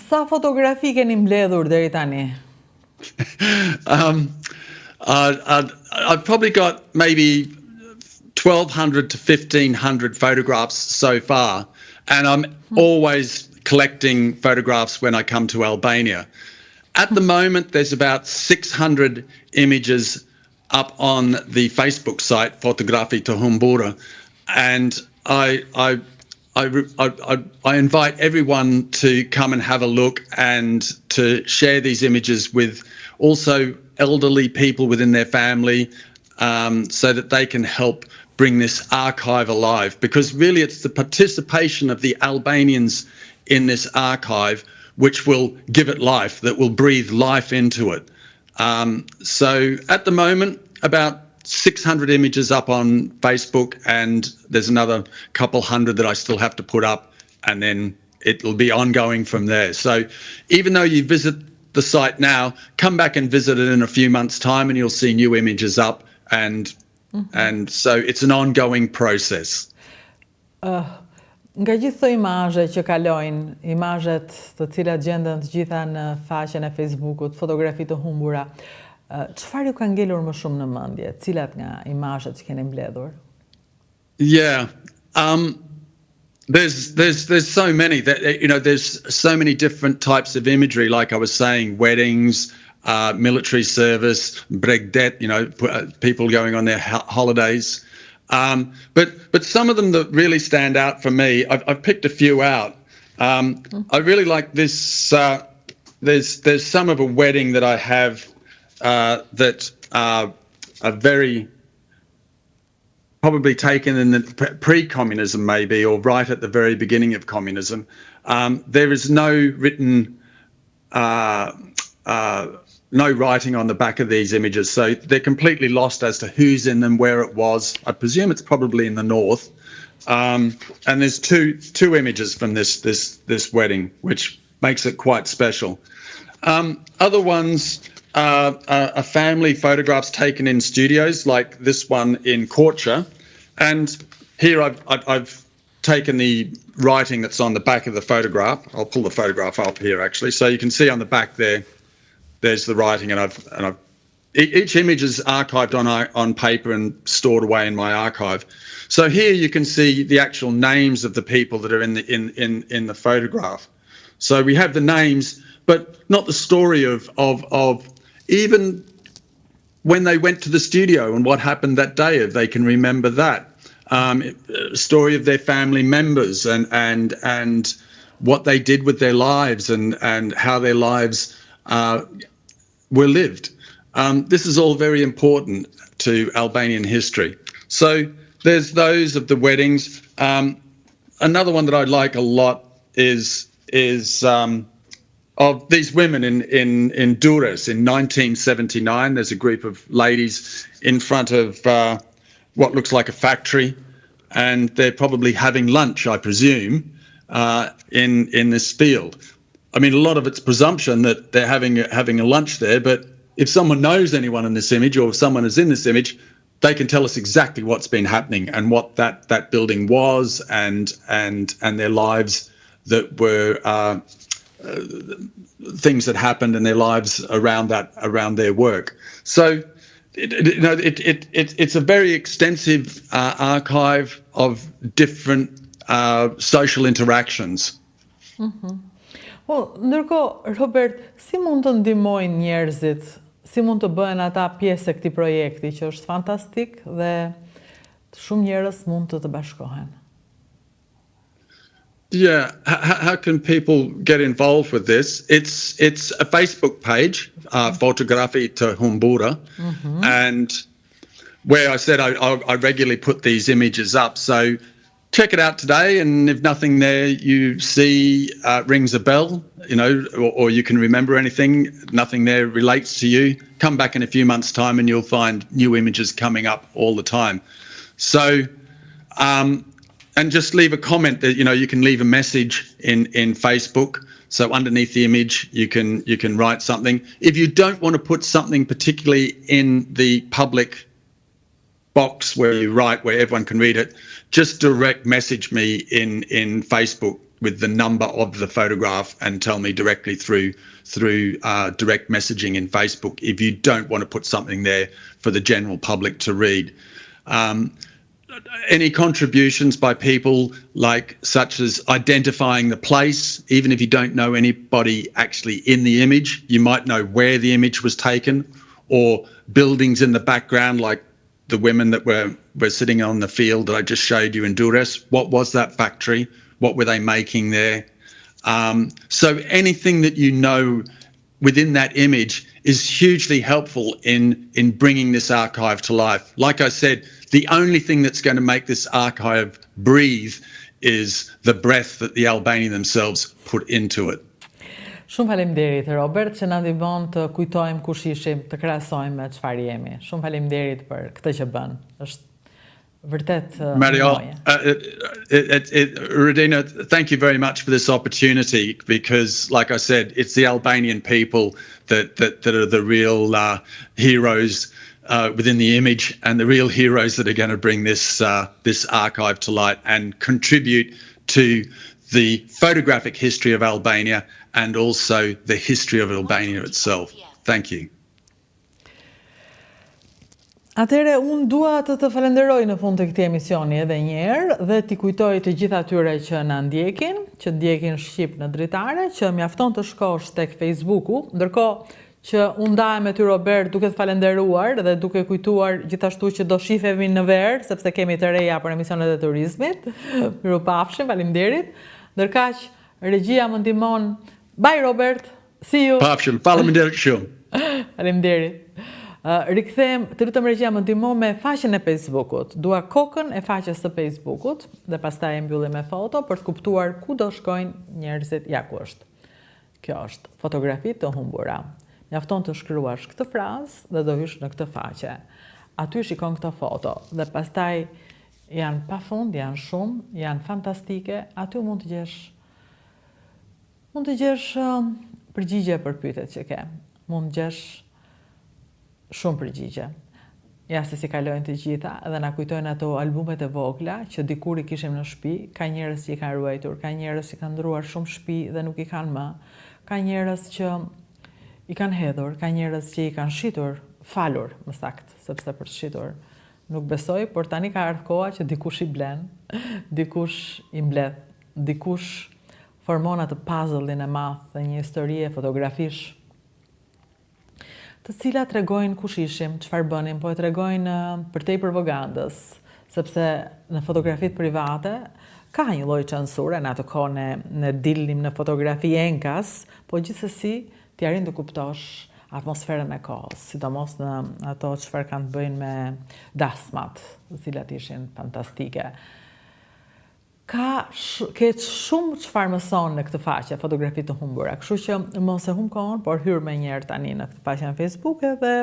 Sa fotografi keni mbledhur deri tani? I've probably got maybe 1,200 to 1,500 photographs so far, and I'm always collecting photographs when I come to Albania. At the moment, there's about 600 images up on the Facebook site Fotografi të Humbura, and I invite everyone to come and have a look and to share these images with also elderly people within their family, so that they can help bring this archive alive, because really it's the participation of the Albanians in this archive which will give it life, that will breathe life into it. So at the moment, about 600 images up on Facebook, and there's another couple hundred that I still have to put up, and then it'll be ongoing from there. So even though you visit the site now, come back and visit it in a few months' time and you'll see new images up, and so it's an ongoing process. Nga gjithë këto imazhe që kalojnë, imazhet të cilat gjenden të gjitha në faqen e Facebookut, fotografi të humbura, çfarë ju ka ngelur më shumë në mendje? Cilat nga imazhet që keni mbledhur? Yeah. There's so many that, there's so many different types of imagery, like I was saying, weddings, military service, bregdet, people going on their holidays. But some of them that really stand out for me, I've picked a few out. I really like this. There's some of a wedding that I have that are very probably taken in the pre-communism, maybe, or right at the very beginning of communism. There is no written, no writing on the back of these images, so they're completely lost as to who's in them, where it was. I presume it's probably in the north. And there's two images from this wedding, which makes it quite special. Other ones are family photographs taken in studios, like this one in Korça. And here I've taken the writing that's on the back of the photograph. I'll pull the photograph up here, actually, so you can see on the back there. There's the writing, and each image is archived on paper and stored away in my archive. So here you can see the actual names of the people that are in the photograph. So we have the names, but not the story of even when they went to the studio and what happened that day, if they can remember that. Story of their family members and what they did with their lives and how their lives were lived. This is all very important to Albanian history. So there's those of the weddings. Another one that I like a lot is of these women in Durrës in 1979. There's a group of ladies in front of what looks like a factory, and they're probably having lunch, I presume, in this field. I mean, a lot of it's presumption that they're having a lunch there, but if someone knows anyone in this image, or if someone is in this image, they can tell us exactly what's been happening and what that building was, and their lives that were things that happened in their lives around their work. So it's a very extensive archive of different social interactions. Ndërkohë, Robert, si mund të ndihmojnë njerëzit, si mund të bëhen ata pjesë e këtij projekti që është fantastik dhe shumë njerëz mund të bashkohen? Yeah, how can people get involved with this? It's a Facebook page, Fotografi të Humbura, and where I said I regularly put these images up. So check it out today, and if nothing there you see rings a bell, or you can remember anything, nothing there relates to you, come back in a few months' time and you'll find new images coming up all the time. So, and just leave a comment that, you can leave a message in Facebook. So underneath the image, you can write something. If you don't want to put something particularly in the public box where you write, where everyone can read it, just direct message me in Facebook with the number of the photograph and tell me directly through direct messaging in Facebook if you don't want to put something there for the general public to read. Any contributions by people such as identifying the place, even if you don't know anybody actually in the image, you might know where the image was taken, or buildings in the background like the women that were sitting on the field that I just showed you in Durrës. What was that factory? What were they making there? So anything that you know within that image is hugely helpful in bringing this archive to life. Like I said, the only thing that's going to make this archive breathe is the breath that the Albanians themselves put into it. Shumë faleminderit Robert që na ndihmon të kujtojmë kush ishim, të krahasojmë me çfarë jemi. Shumë faleminderit për këtë që bën. Është vërtet Mariel, Radina, thank you very much for this opportunity, because like I said, it's the Albanian people that are the real heroes within the image, and the real heroes that are going to bring this archive to light and contribute to the photographic history of Albania and also the history of Albania itself. Thank you. Atëre, unë dua të falenderoj në fund të këtij emisioni edhe një herë dhe t'i kujtoj të gjithë atyre që na ndjekin, që ndjekin Shqip në dritare, që mjafton të shkosh tek Facebooku, ndërkohë që unë ndahem me ty Robert duke të falenderuar dhe duke kujtuar gjithashtu që do shifemi në verë, sepse kemi të reja për emisionet e turizmit. Mirupafshim, faleminderit. Ndërkaq regjia më ndihmon. Bye Robert. See you. Pafshim, faleminderit shumë. Faleminderit. Rikthehem, të lutem regjia më ndihmo me faqen e Facebookut. Dua kokën e faqes së Facebookut dhe pastaj e mbyllim me foto për të kuptuar ku do shkojnë njerëzit. Ja ku është. Kjo është fotografi të humbura. Mjafton të shkruash këtë frazë dhe do hysh në këtë faqe. Aty shikon këtë foto dhe pastaj janë pafund, janë shumë, janë fantastike. Aty mund të gjesh përgjigje për pyetjet që ke. Mund të gjesh shumë përgjigje. Ja se si kalojnë të gjitha dhe na kujtojnë ato albumet e vogla që dikur i kishim në shtëpi, ka njerëz që i kanë ruajtur, ka njerëz që kanë ndruar shumë shtëpi dhe nuk i kanë më, ka njerëz që i kanë hedhur, ka njerëz që i kanë shitur, falur, më saktë, sepse për të shitur nuk besoj, por tani ka ardhur koha që dikush i blen, dikush i mbledh, dikush formon atë puzzle-in e madh të një historie fotografish, të cilat tregojnë kush ishim, çfarë bënim, po e tregojnë përtej propagandës, sepse në fotografitë private ka një lloj censure, në atë kohë ne dilnim në fotografi enkas, po gjithsesi ti arrin të kuptosh atmosferën e kohës, sidomos në ato çfarë kanë të bëjnë me dasmat, të cilat ishin fantastike. Ke shumë çfarë mëson në këtë faqe, fotografi të humbura, kështu që mos e humb kohën, por hyr më një herë tani në këtë faqen Facebook dhe